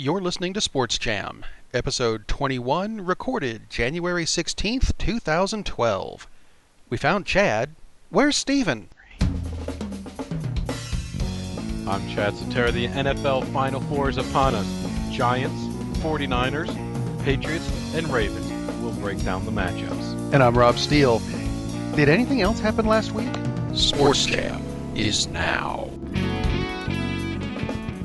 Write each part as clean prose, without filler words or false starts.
You're listening to Sports Jam, episode 21, recorded January 16th, 2012. We found Chad. Where's Steven? I'm Chad Satera. The NFL Final Four is upon us. Giants, 49ers, Patriots, and Ravens. We'll break down the matchups. And I'm Rob Steele. Did anything else happen last week? Sports Jam is now.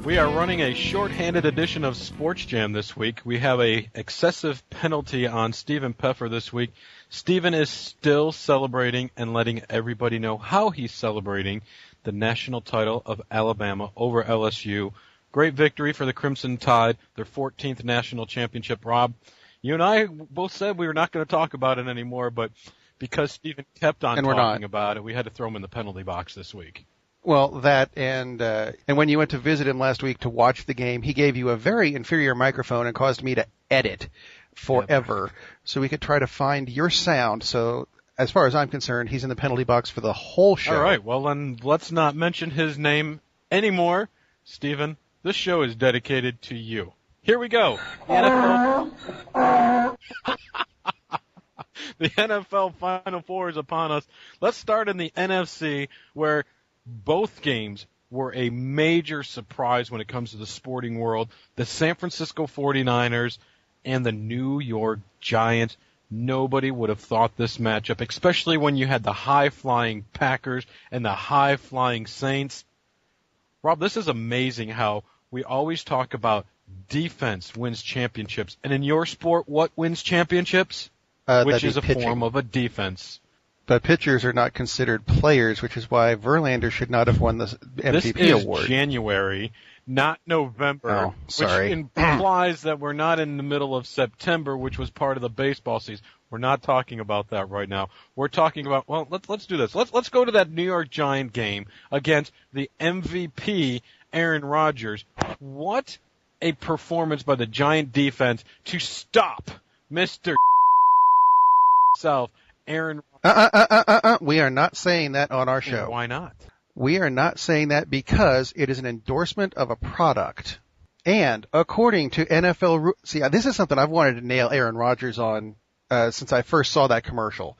We are running a short-handed edition of Sports Jam this week. We have a excessive penalty on Stephen Peffer this week. Stephen is still celebrating and letting everybody know how he's celebrating the national title of Alabama over LSU. Great victory for the Crimson Tide, their 14th national championship. Rob, you and I both said we were not going to talk about it anymore, but because Stephen kept on talking about it, we had to throw him in the penalty box this week. Well, that and when you went to visit him last week to watch the game, he gave you a very inferior microphone and caused me to edit forever so we could try to find your sound. So as far as I'm concerned, he's in the penalty box for the whole show. All right, well then let's not mention his name anymore. Stephen, this show is dedicated to you. Here we go. The NFL Final Four is upon us. Let's start in the NFC, where both games were a major surprise when it comes to the sporting world. The San Francisco 49ers and the New York Giants. Nobody would have thought this matchup, especially when you had the high-flying Packers and the high-flying Saints. Rob, this is amazing how we always talk about defense wins championships. And in your sport, what wins championships? Which is a form of a defense. But pitchers are not considered players, which is why Verlander should not have won the MVP award. This is January, not November, Oh, sorry. Which implies that we're not in the middle of September, which was part of the baseball season. We're not talking about that right now. We're talking about, well, let's do this. Let's go to that New York Giant game against the MVP, Aaron Rodgers. What a performance by the Giant defense to stop Mr. self, Aaron. We are not saying that on our show. Why not? We are not saying that because it is an endorsement of a product. And according to NFL, see, this is something I've wanted to nail Aaron Rodgers on since I first saw that commercial.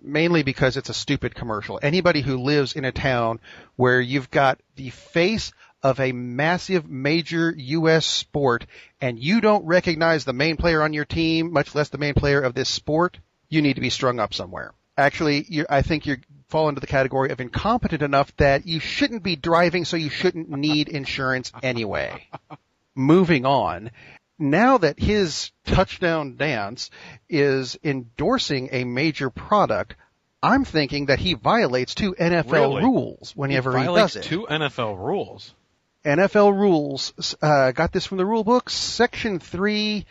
Mainly because it's a stupid commercial. Anybody who lives in a town where you've got the face of a massive major U.S. sport and you don't recognize the main player on your team, much less the main player of this sport, you need to be strung up somewhere. Actually, I think you fall into the category of incompetent enough that you shouldn't be driving, so you shouldn't need insurance anyway. Moving on. Now that his touchdown dance is endorsing a major product, I'm thinking that he violates two NFL rules whenever he does it. Two NFL rules? NFL rules, got this from the rule book, Section 3,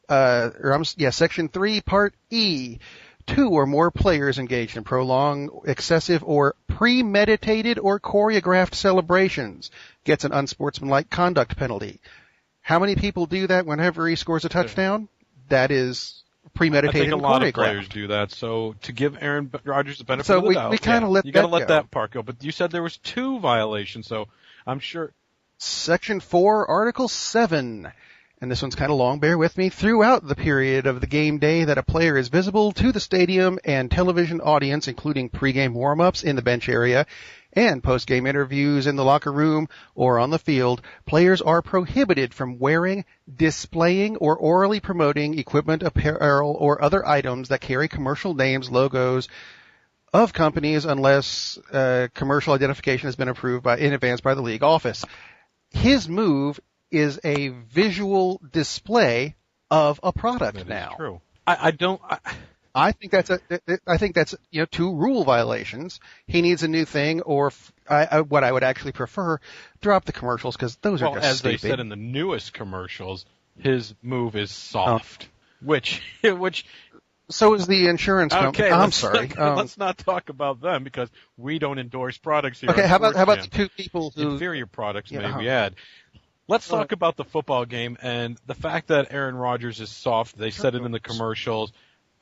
Section 3, Part E. 2 or more players engaged in prolonged, excessive, or premeditated or choreographed celebrations gets an unsportsmanlike conduct penalty. How many people do that whenever he scores a touchdown? That is premeditated and choreographed. I think a lot of players do that. So to give Aaron Rodgers the benefit so of the doubt, we kind of let you that got to let go. that part go. But you said there was two violations, so I'm sure. Section 4, Article 7. And this one's kind of long, bear with me. Throughout the period of the game day that a player is visible to the stadium and television audience, including pregame warm-ups in the bench area and postgame interviews in the locker room or on the field, players are prohibited from wearing, displaying, or orally promoting equipment, apparel, or other items that carry commercial names, logos of companies unless commercial identification has been approved in advance by the league office. His move is a visual display of a product that now. Is true. I think that's two rule violations. He needs a new thing, or what I would actually prefer, drop the commercials because those are just as stupid. they said in the newest commercials, his move is soft, which. So is the insurance company. Okay, I'm sorry. Let's not talk about them because we don't endorse products here. Okay, how about the two people who inferior products maybe add. Let's talk about the football game and the fact that Aaron Rodgers is soft. They said it in the commercials.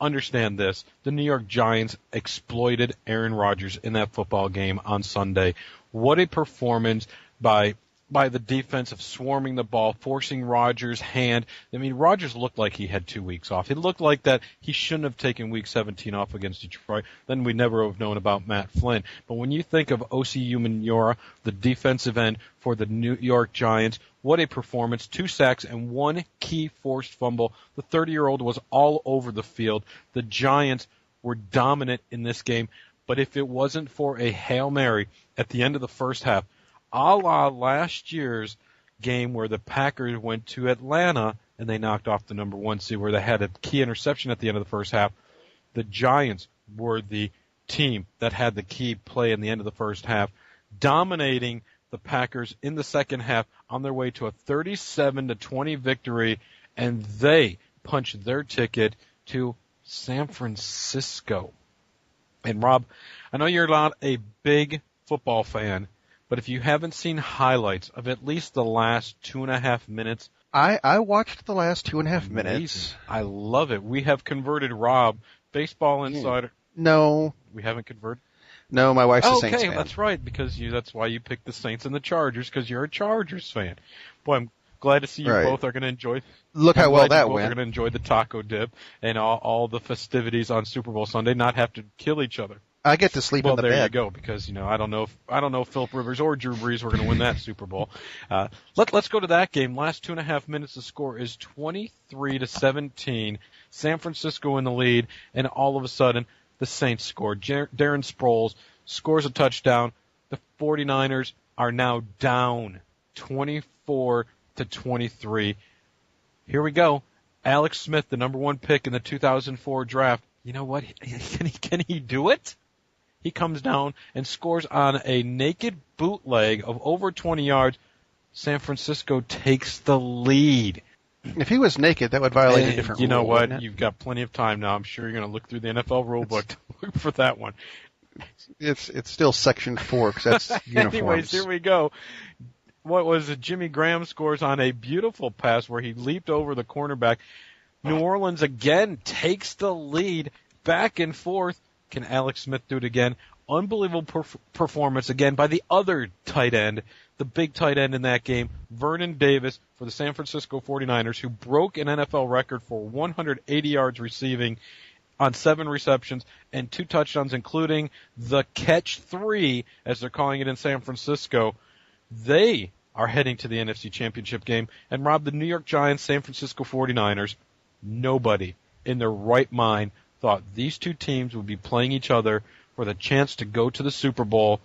Understand this. The New York Giants exploited Aaron Rodgers in that football game on Sunday. What a performance by by the defense of swarming the ball, forcing Rodgers' hand. I mean, Rodgers looked like he had 2 weeks off. It looked like that he shouldn't have taken Week 17 off against Detroit. Then we'd never have known about Matt Flynn. But when you think of O.C. Umenyiora, the defensive end for the New York Giants, what a performance. 2 sacks and 1 key forced fumble. The 30-year-old was all over the field. The Giants were dominant in this game. But if it wasn't for a Hail Mary at the end of the first half, a la last year's game where the Packers went to Atlanta and they knocked off the number 1 seed, where they had a key interception at the end of the first half, the Giants were the team that had the key play in the end of the first half, dominating the Packers in the second half on their way to a 37-20 victory, and they punched their ticket to San Francisco. And Rob, I know you're not a big football fan, but if you haven't seen highlights of at least the last 2.5 minutes, I watched the last 2.5 minutes. I love it. We have converted Rob, Baseball Insider. No. We haven't converted? No, my wife's a Saints fan. Okay, that's right, because that's why you picked the Saints and the Chargers, because you're a Chargers fan. Boy, I'm glad to see you both are going to enjoy. Look how well that went. We're going to enjoy the taco dip and all the festivities on Super Bowl Sunday, not have to kill each other. I get to sleep in the bed. Well, there you go, because I don't know if Philip Rivers or Drew Brees were going to win that Super Bowl. Let's go to that game. Last 2.5 minutes, the score is 23-17. San Francisco in the lead, and all of a sudden, the Saints score. Darren Sproles scores a touchdown. The 49ers are now down 24-23. Here we go. Alex Smith, the number 1 pick in the 2004 draft. You know what? Can he do it? He comes down and scores on a naked bootleg of over 20 yards. San Francisco takes the lead. If he was naked, that would violate a different rule. You know what? You've got plenty of time now. I'm sure you're going to look through the NFL rulebook to look for that one. It's still Section 4 because that's uniforms. Anyways, here we go. What was it? Jimmy Graham scores on a beautiful pass where he leaped over the cornerback. New Orleans again takes the lead, back and forth. Can Alex Smith do it again? Unbelievable performance again by the other tight end, the big tight end in that game, Vernon Davis for the San Francisco 49ers, who broke an NFL record for 180 yards receiving on 7 receptions and 2 touchdowns, including the catch 3, as they're calling it in San Francisco. They are heading to the NFC Championship game. And Rob, the New York Giants, San Francisco 49ers, nobody in their right mind thought these two teams would be playing each other for the chance to go to the Super Bowl.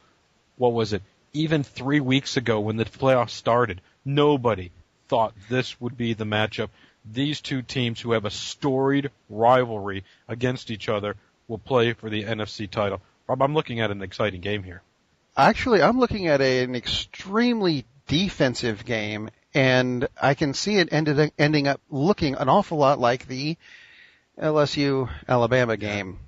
What was it? Even 3 weeks ago when the playoffs started, nobody thought this would be the matchup. These two teams who have a storied rivalry against each other will play for the NFC title. Rob, I'm looking at an exciting game here. Actually, I'm looking at an extremely defensive game, and I can see it ending up looking an awful lot like the LSU-Alabama game,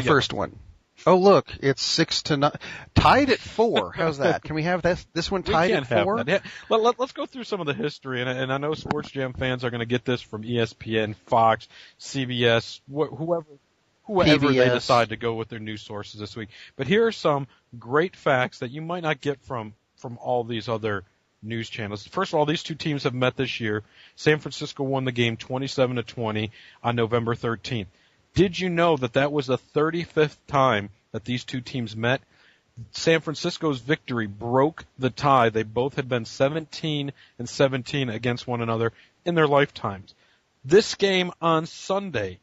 first one. Oh, look, it's 6-9, tied at 4. How's that? Can we have this one tied at 4? Yeah. Let's go through some of the history, and I know Sports Jam fans are going to get this from ESPN, Fox, CBS, whoever they decide to go with their news sources this week. But here are some great facts that you might not get from all these other news channels. First of all, these two teams have met this year. San Francisco won the game 27-20 on November 13th. Did you know that was the 35th time that these two teams met? San Francisco's victory broke the tie. They both had been 17-17 against one another in their lifetimes. This game on Sunday,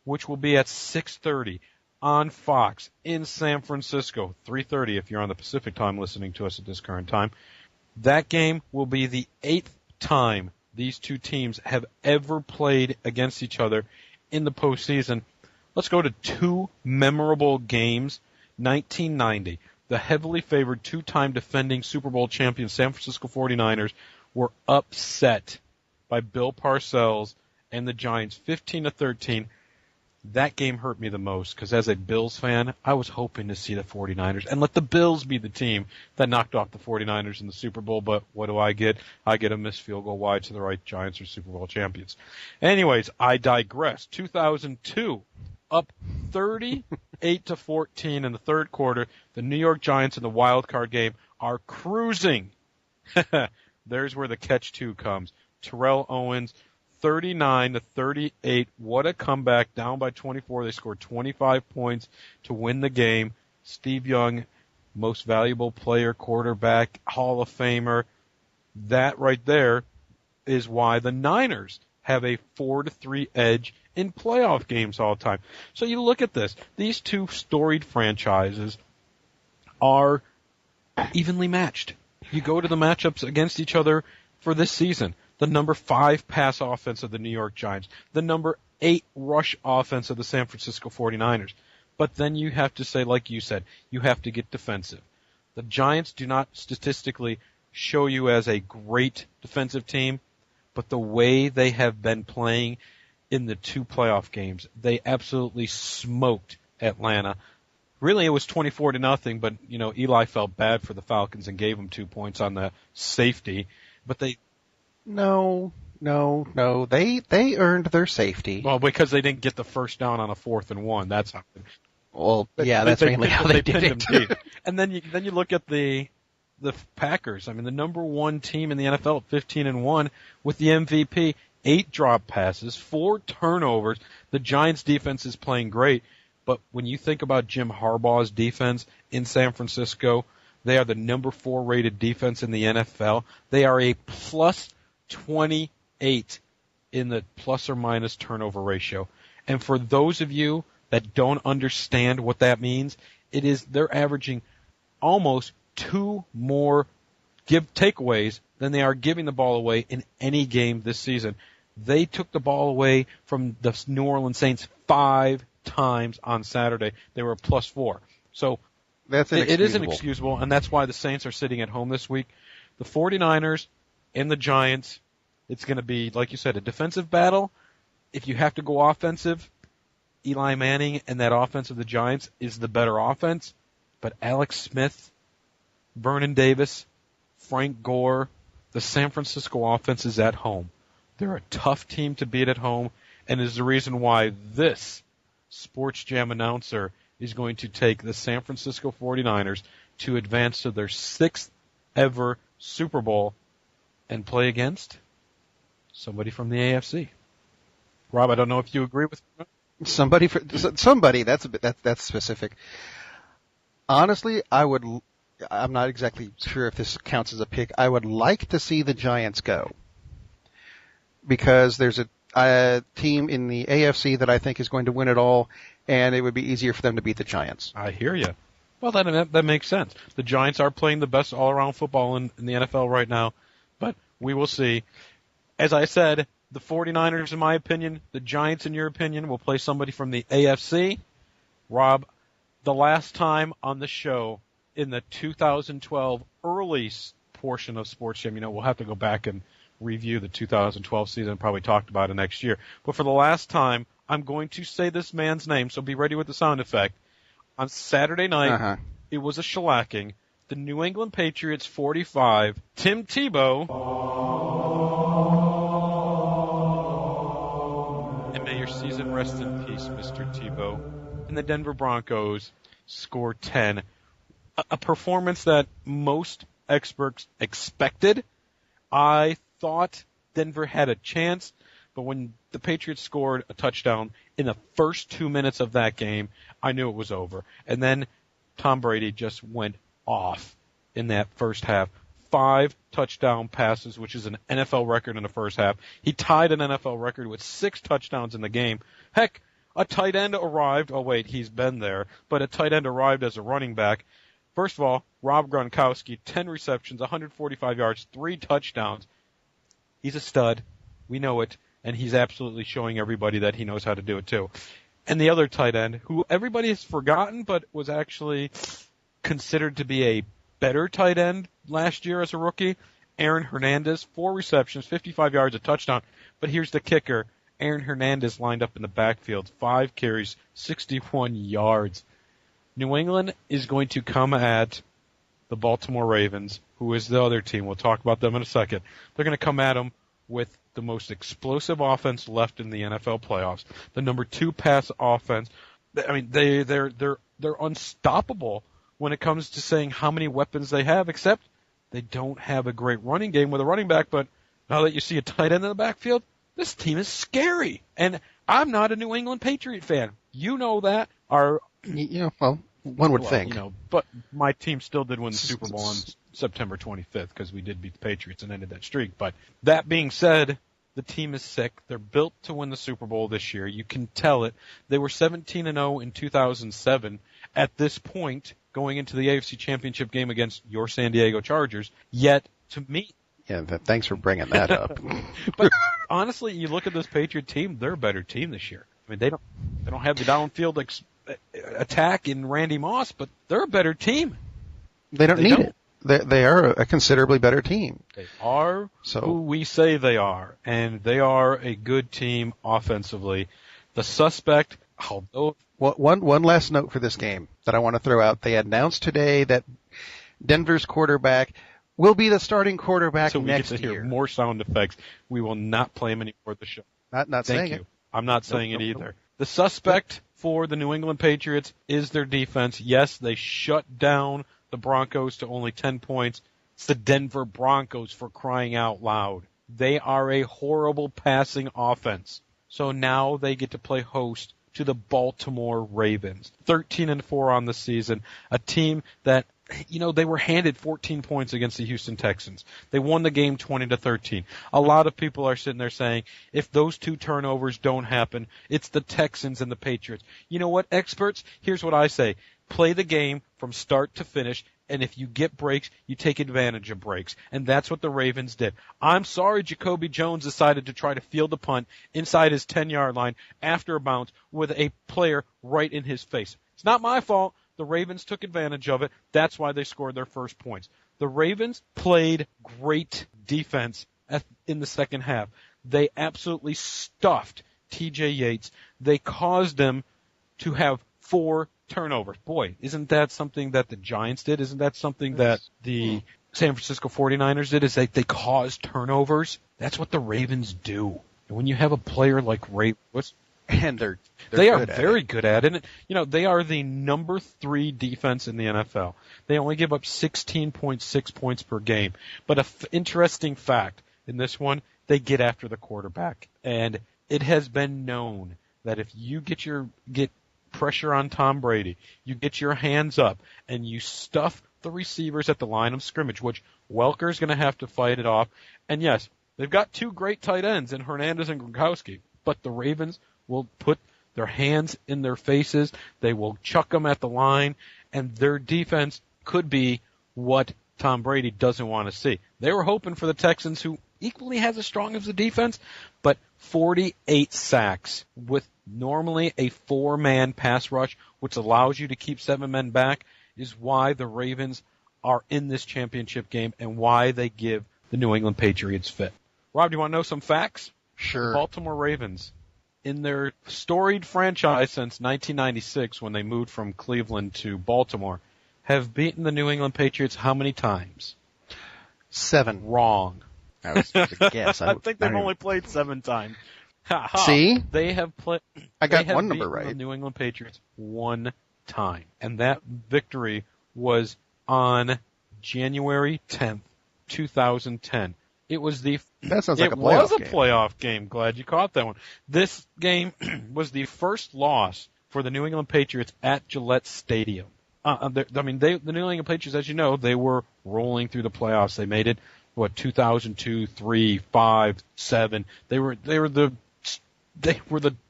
which will be at 6:30 on Fox in San Francisco, 3:30 if you're on the Pacific time listening to us at this current time. That game will be the 8th time these two teams have ever played against each other in the postseason. Let's go to 2 memorable games. 1990, the heavily favored 2-time defending Super Bowl champion San Francisco 49ers were upset by Bill Parcells and the Giants 15-13. That game hurt me the most because as a Bills fan, I was hoping to see the 49ers and let the Bills be the team that knocked off the 49ers in the Super Bowl. But what do I get? I get a missed field goal wide to the right. Giants are Super Bowl champions. Anyways, I digress. 2002, up 38-14 in the third quarter. The New York Giants in the wild card game are cruising there's where the catch-2 comes. Terrell Owens, 39-38. What a comeback. Down by 24. They scored 25 points to win the game. Steve Young, most valuable player, quarterback, Hall of Famer. That right there is why the Niners have a 4-3 edge in playoff games all the time. So you look at this. These two storied franchises are evenly matched. You go to the matchups against each other for this season. The number 5 pass offense of the New York Giants. The number 8 rush offense of the San Francisco 49ers. But then you have to say, like you said, you have to get defensive. The Giants do not statistically show you as a great defensive team, but the way they have been playing in the 2 playoff games, they absolutely smoked Atlanta. Really, it was 24-0, but Eli felt bad for the Falcons and gave them 2 points on the safety. But they No. They earned their safety. well because they didn't get the first down on a 4th and 1. That's how. Well, yeah, that's mainly how they did pinned it. them deep. And then you look at the Packers. I mean, the number 1 team in the NFL at 15-1 with the MVP, 8 drop passes, 4 turnovers. The Giants' defense is playing great, but when you think about Jim Harbaugh's defense in San Francisco, they are the number 4 rated defense in the NFL. They are a plus 28 in the plus or minus turnover ratio. And for those of you that don't understand what that means, they're averaging almost 2 more takeaways than they are giving the ball away in any game this season. They took the ball away from the New Orleans Saints 5 times on Saturday. They were plus 4. So That's it is inexcusable, and that's why the Saints are sitting at home this week. The 49ers and the Giants, it's going to be, like you said, a defensive battle. If you have to go offensive, Eli Manning and that offense of the Giants is the better offense. But Alex Smith, Vernon Davis, Frank Gore, the San Francisco offense is at home. They're a tough team to beat at home, and is the reason why this Sports Jam announcer is going to take the San Francisco 49ers to advance to their 6th ever Super Bowl and play against somebody from the AFC. Rob, I don't know if you agree with me. Somebody. That's specific. Honestly, I'm not exactly sure if this counts as a pick. I would like to see the Giants go because there's a team in the AFC that I think is going to win it all, and it would be easier for them to beat the Giants. I hear you. Well, that makes sense. The Giants are playing the best all-around football in the NFL right now, but we will see. As I said, the 49ers, in my opinion, the Giants, in your opinion, will play somebody from the AFC. Rob, the last time on the show in the 2012 early portion of Sports Jam, we'll have to go back and review the 2012 season and probably talk about it next year. But for the last time, I'm going to say this man's name, so be ready with the sound effect. On Saturday night, It was a shellacking. The New England Patriots 45, Tim Tebow, and may your season rest in peace, Mr. Tebow, and the Denver Broncos scored 10. A performance that most experts expected. I thought Denver had a chance, but when the Patriots scored a touchdown in the first 2 minutes of that game, I knew it was over. And then Tom Brady just went off in that first half. 5 touchdown passes, which is an NFL record in the first half. He tied an NFL record with 6 touchdowns in the game. Heck, a tight end arrived. Oh, wait, he's been there. But a tight end arrived as a running back. First of all, Rob Gronkowski, 10 receptions, 145 yards, 3 touchdowns. He's a stud. We know it. And he's absolutely showing everybody that he knows how to do it, too. And the other tight end, who everybody has forgotten, but was actually considered to be a better tight end last year as a rookie, Aaron Hernandez, 4 receptions, 55 yards, a touchdown. But here's the kicker. Aaron Hernandez lined up in the backfield, 5 carries, 61 yards. New England is going to come at the Baltimore Ravens, who is the other team. We'll talk about them in a second. They're going to come at them with the most explosive offense left in the NFL playoffs. The number 2 pass offense. I mean, they're unstoppable when it comes to saying how many weapons they have, except They don't have a great running game with a running back, but now that you see a tight end in the backfield, this team is scary. And I'm not a New England Patriot fan. You know that. Well, one would think. But my team still did win the Super Bowl on September 25th because we did beat the Patriots and ended that streak. But that being said, the team is sick. They're built to win the Super Bowl this year. You can tell it. They were 17-0 in 2007 at this point going into the AFC Championship game against your San Diego Chargers. Yet, to me... Yeah, thanks for bringing that up. But honestly, you look at this Patriot team, they're a better team this year. I mean, they don't have the downfield attack in Randy Moss, but they're a better team. They don't need it. They are a considerably better team. They are who we say they are, and they are a good team offensively. The suspect, although... One last note for this game that I want to throw out. They announced today that Denver's quarterback will be the starting quarterback next year. So we get to hear more sound effects. We will not play them anymore at the show. Not saying it. I'm not saying it either. The suspect for the New England Patriots is their defense. Yes, they shut down the Broncos to only 10 points. It's the Denver Broncos, for crying out loud. They are a horrible passing offense. So now they get to play host to the Baltimore Ravens. 13-4 on the season. A team that, they were handed 14 points against the Houston Texans. They won the game 20-13. A lot of people are sitting there saying, if those two turnovers don't happen, it's the Texans and the Patriots. You know what, experts? Here's what I say. Play the game from start to finish, and if you get breaks, you take advantage of breaks. And that's what the Ravens did. I'm sorry Jacoby Jones decided to try to field a punt inside his 10-yard line after a bounce with a player right in his face. It's not my fault. The Ravens took advantage of it. That's why they scored their first points. The Ravens played great defense in the second half. They absolutely stuffed T.J. Yates. They caused them to have 4 turnovers. Boy, isn't that something that the Giants did? Isn't that something that the San Francisco 49ers did? Is they caused turnovers? That's what the Ravens do. And when you have a player like Ray, and they are very good at it. They are the number 3 defense in the NFL. They only give up 16.6 points per game. But interesting fact in this one, they get after the quarterback. And it has been known that if you get pressure on Tom Brady, you get your hands up, and you stuff the receivers at the line of scrimmage, which Welker's going to have to fight it off. And yes, they've got 2 great tight ends in Hernandez and Gronkowski, but the Ravens will put their hands in their faces. They will chuck them at the line, and their defense could be what Tom Brady doesn't want to see. They were hoping for the Texans, who equally has as strong as the defense, but 48 sacks with normally a 4-man pass rush, which allows you to keep 7 men back, is why the Ravens are in this championship game and why they give the New England Patriots fit. Rob, do you want to know some facts? Sure. The Baltimore Ravens, in their storied franchise since 1996, when they moved from Cleveland to Baltimore, have beaten the New England Patriots how many times? 7. Wrong. I was going to guess. I think they've only played 7 times. See? They have played. I got one number right. The New England Patriots 1 time, and that victory was on January 10th, 2010. It was that sounds like a playoff game. Playoff game. Glad you caught that one. This game was the first loss for the New England Patriots at Gillette Stadium. The New England Patriots, as you know, they were rolling through the playoffs. They made it 2002, 3, 5, 7. They were the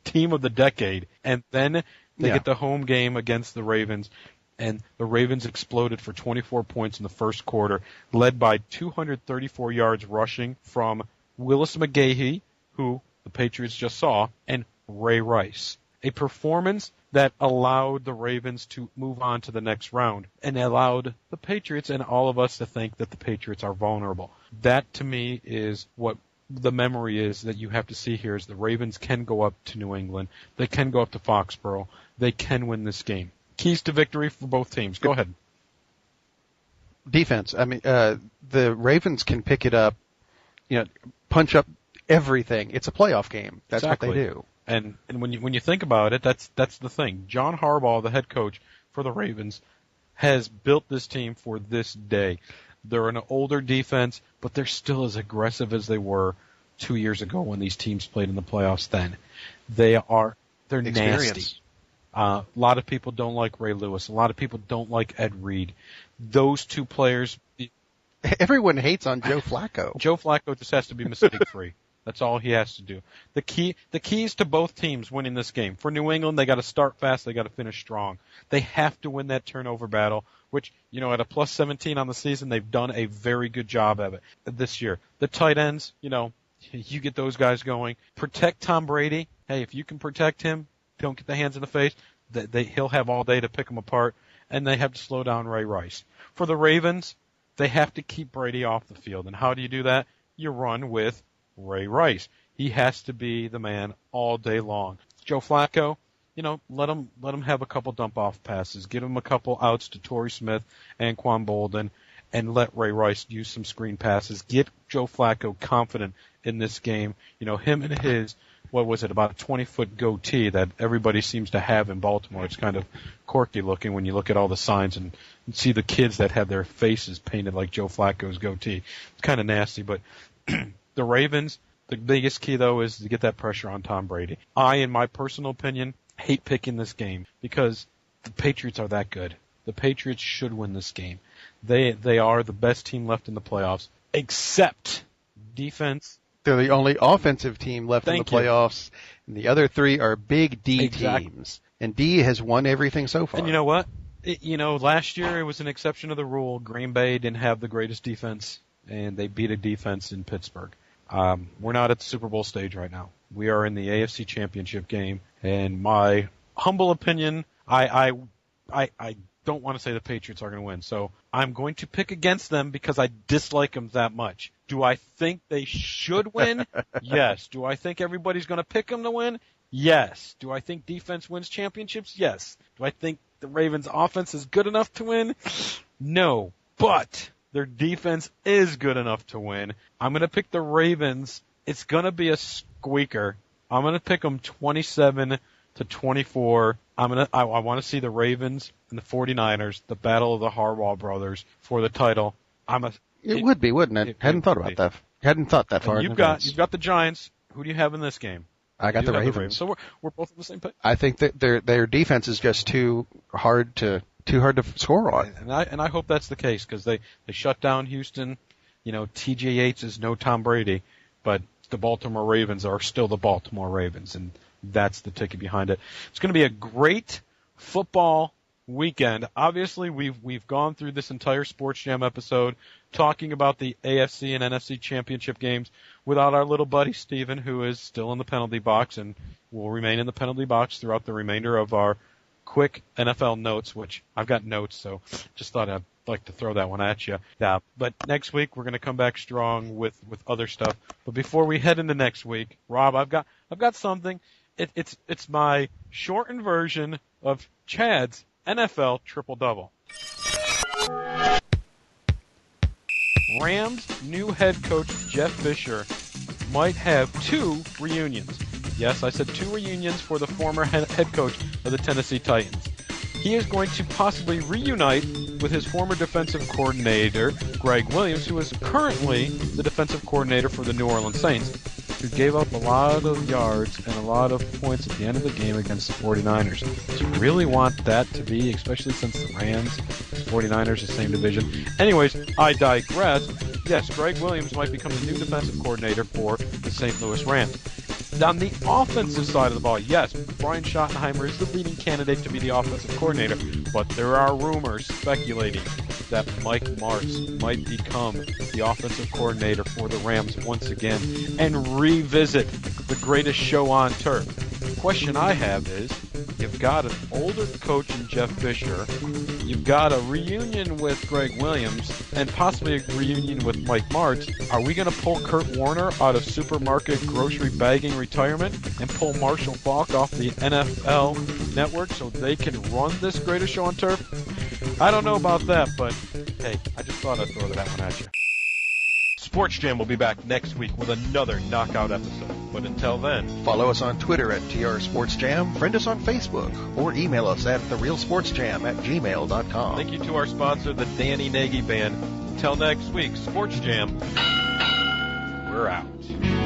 team of the decade, and then they get the home game against the Ravens, and the Ravens exploded for 24 points in the first quarter, led by 234 yards rushing from Willis McGahee, who the Patriots just saw, and Ray Rice. A performance that allowed the Ravens to move on to the next round and allowed the Patriots and all of us to think that the Patriots are vulnerable. That, to me, is what the memory is that you have to see here, is the Ravens can go up to New England. They can go up to Foxborough. They can win this game. Keys to victory for both teams. Go ahead. Defense. The Ravens can pick it up, punch up everything. It's a playoff game. That's exactly what they do. And when you think about it, that's the thing. John Harbaugh, the head coach for the Ravens, has built this team for this day. They're an older defense, but they're still as aggressive as they were 2 years ago when these teams played in the playoffs then. They're nasty. A lot of people don't like Ray Lewis. A lot of people don't like Ed Reed. Those two players... Everyone hates on Joe Flacco. Joe Flacco just has to be mistake-free. That's all he has to do. The keys to both teams winning this game. For New England, they got to start fast. They got to finish strong. They have to win that turnover battle, which, at a plus 17 on the season, they've done a very good job of it this year. The tight ends, you get those guys going. Protect Tom Brady. Hey, if you can protect him, don't get the hands in the face. He'll have all day to pick them apart, and they have to slow down Ray Rice. For the Ravens, they have to keep Brady off the field. And how do you do that? You run with Ray Rice. He has to be the man all day long. Joe Flacco, let him have a couple dump-off passes. Give him a couple outs to Torrey Smith and Quan Bolden, and let Ray Rice use some screen passes. Get Joe Flacco confident in this game. Him and his, about a 20-foot goatee that everybody seems to have in Baltimore. It's kind of quirky looking when you look at all the signs and see the kids that have their faces painted like Joe Flacco's goatee. It's kind of nasty, but the Ravens, the biggest key, though, is to get that pressure on Tom Brady. I, in my personal opinion, hate picking this game because the Patriots are that good. The Patriots should win this game. They are the best team left in the playoffs, except defense. They're the only offensive team left in the playoffs, and the other three are big D teams. And D has won everything so far. And you know what? Last year it was an exception to the rule. Green Bay didn't have the greatest defense, and they beat a defense in Pittsburgh. We're not at the Super Bowl stage right now. We are in the AFC Championship game, and my humble opinion, I don't want to say the Patriots are going to win, so I'm going to pick against them because I dislike them that much. Do I think they should win? Yes. Do I think everybody's going to pick them to win? Yes. Do I think defense wins championships? Yes. Do I think the Ravens' offense is good enough to win? No. But their defense is good enough to win. I'm going to pick the Ravens. It's going to be a squeaker. I'm going to pick them 27-24. I want to see the Ravens and the 49ers, the battle of the Harbaugh brothers for the title. It would be, wouldn't it? Hadn't thought about that. Hadn't thought that far. You've got the Giants. Who do you have in this game? I got the Ravens. So we're both on the same page. I think that their defense is just too hard to score on. And I hope that's the case because they shut down Houston. TJ Yates is no Tom Brady, but the Baltimore Ravens are still the Baltimore Ravens, and that's the ticket behind it. It's going to be a great football weekend. Obviously, we've gone through this entire Sports Jam episode talking about the AFC and NFC championship games without our little buddy Steven, who is still in the penalty box and will remain in the penalty box throughout the remainder of our quick NFL notes, which I've got notes, so just thought I'd like to throw that one at you. Yeah, but next week we're going to come back strong with other stuff. But before we head into next week, Rob, I've got something. It's my shortened version of Chad's NFL triple-double. Rams' new head coach, Jeff Fisher, might have 2 reunions. Yes, I said 2 reunions for the former head coach of the Tennessee Titans. He is going to possibly reunite with his former defensive coordinator, Greg Williams, who is currently the defensive coordinator for the New Orleans Saints, who gave up a lot of yards and a lot of points at the end of the game against the 49ers. Do you really want that to be, especially since the Rams, 49ers, the same division? Anyways, I digress. Yes, Greg Williams might become the new defensive coordinator for the St. Louis Rams. On the offensive side of the ball, yes, Brian Schottenheimer is the leading candidate to be the offensive coordinator, but there are rumors speculating that Mike Martz might become the offensive coordinator for the Rams once again and revisit the greatest show on turf. The question I have is, you've got an older coach in Jeff Fisher, you've got a reunion with Greg Williams, and possibly a reunion with Mike Martz. Are we going to pull Kurt Warner out of supermarket grocery bagging retirement and pull Marshall Faulk off the NFL network so they can run this greatest show on turf? I don't know about that, but hey, I just thought I'd throw that one at you. Sports Jam will be back next week with another knockout episode. But until then, follow us on Twitter at TR Sports Jam, friend us on Facebook, or email us at therealsportsjam@gmail.com. Thank you to our sponsor, the Danny Nagy Band. Until next week, Sports Jam. We're out.